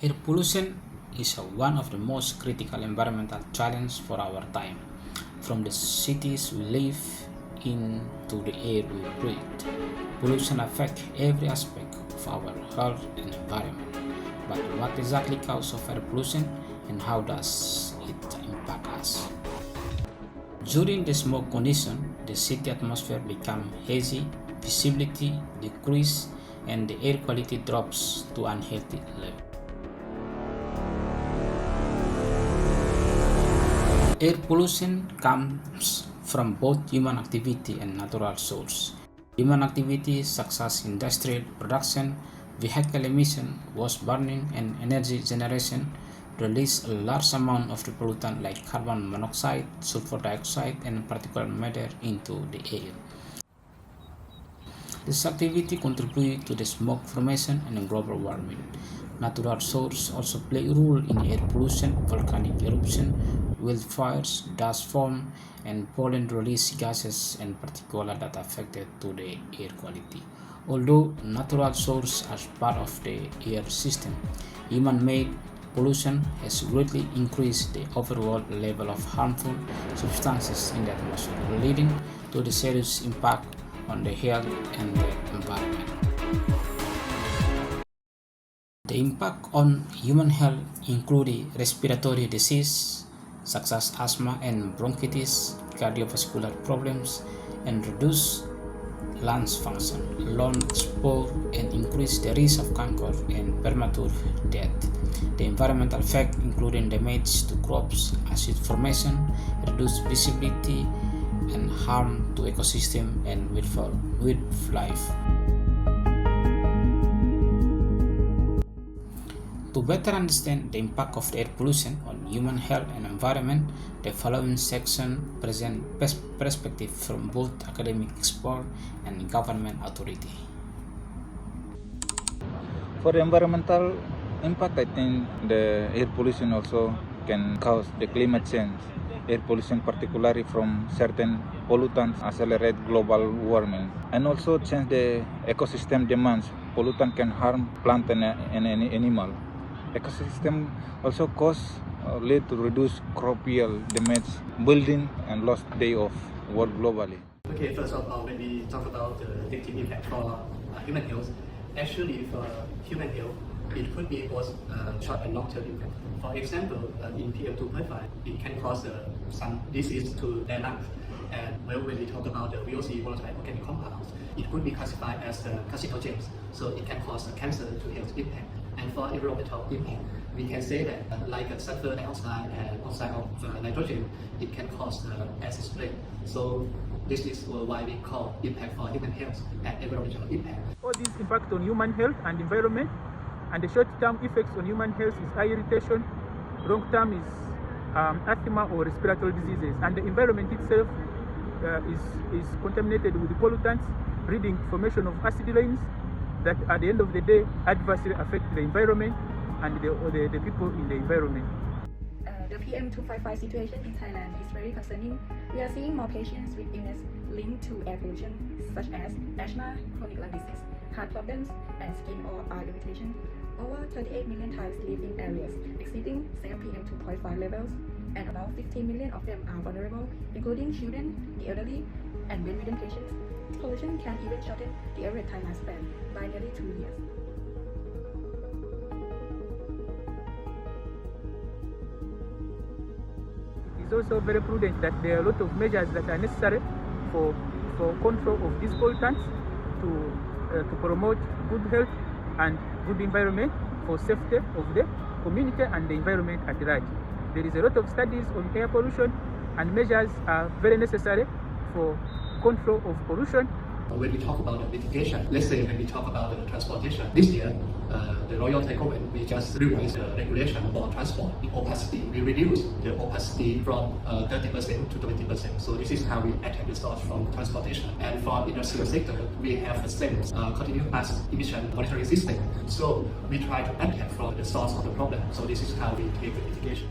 Air pollution is one of the most critical environmental challenges for our time. From the cities we live in to the air we breathe, pollution affects every aspect of our health and environment. But what exactly causes air pollution and how does it impact us? During the smoke condition, the city atmosphere becomes hazy, visibility decreases, and the air quality drops to unhealthy level. Air pollution comes from both human activity and natural sources. Human activities such as industrial production, vehicle emission, waste burning, and energy generation release a large amount of the pollutant like carbon monoxide, sulfur dioxide, and particulate matter into the air. This activity contributes to the smoke formation and global warming. Natural sources also play a role in air pollution, volcanic eruption, wildfires, dust storm, and pollen release gases and particulate that affected to the air quality. Although natural sources are part of the air system, human-made pollution has greatly increased the overall level of harmful substances in the atmosphere, leading to the serious impact on the health and the environment. The impact on human health include respiratory disease such as asthma and bronchitis, cardiovascular problems, and reduced lungs function, lung spore, and increase the risk of cancer and premature death. The environmental effect including damage to crops, acid formation, reduced visibility, and harm to ecosystem and wildlife. To better understand the impact of air pollution on human health and environment, the following section presents perspective from both academic experts and government authority. For the environmental impact, I think the air pollution also can cause the climate change. Air pollution, particularly from certain pollutants, accelerate global warming and also change the ecosystem demands. Pollutant can harm plant and animal. Ecosystem also lead to reduced crop yield, damage building, and lost day of work globally. Okay, first of all, when we talk about the negative impact for human health, actually for human health, it could be both short and long-term impact. For example, in PM2.5, it can cause some disease to their lungs. And when we talk about the VOC, volatile organic compounds, it could be classified as carcinogens, so it can cause cancer to health impact. And for environmental impact, we can say that like sulfur dioxide and oxide of nitrogen, it can cause acid rain. So this is why we call impact for human health and environmental impact. All these impact on human health and environment, and the short-term effects on human health is eye irritation, long-term is asthma or respiratory diseases, and the environment itself is contaminated with the pollutants, breeding formation of acid rains that at the end of the day adversely affect the environment and the people in the environment. The PM2.5 situation in Thailand is very concerning. We are seeing more patients with illness linked to air pollution, such as asthma, chronic lung disease, heart problems, and skin or eye irritation. Over 38 million Thais live in areas exceeding 7 PM2.5 levels, and about 15 million of them are vulnerable, including children, the elderly, and bedridden patients. Pollution can even shorten the average time lifespan by nearly 2 years. It is also very prudent that there are a lot of measures that are necessary for control of these pollutants to promote good health and good environment for safety of the community and the environment at large. There is a lot of studies on air pollution, and measures are very necessary for control of pollution. When we talk about the mitigation, let's say when we talk about the transportation, this year, the Royal Thai government, we just revised the regulation for transport opacity. We reduced the opacity from 30% to 20%. So this is how we attack the source from transportation. And for industrial sector, we have the same continuous emission monitoring system. So we try to attack from the source of the problem. So this is how we take the mitigation.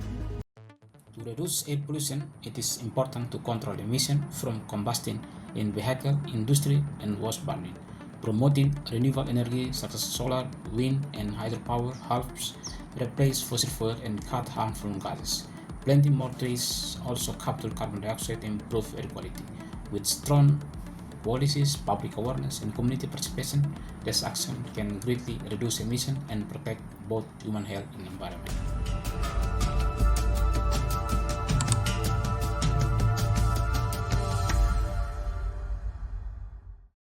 To reduce air pollution, it is important to control emission from combustion in vehicle, industry, and waste burning. Promoting renewable energy such as solar, wind, and hydropower helps replace fossil fuel, and cut harmful gases. Planting more trees also capture carbon dioxide and improve air quality. With strong policies, public awareness, and community participation, this action can greatly reduce emissions and protect both human health and environment.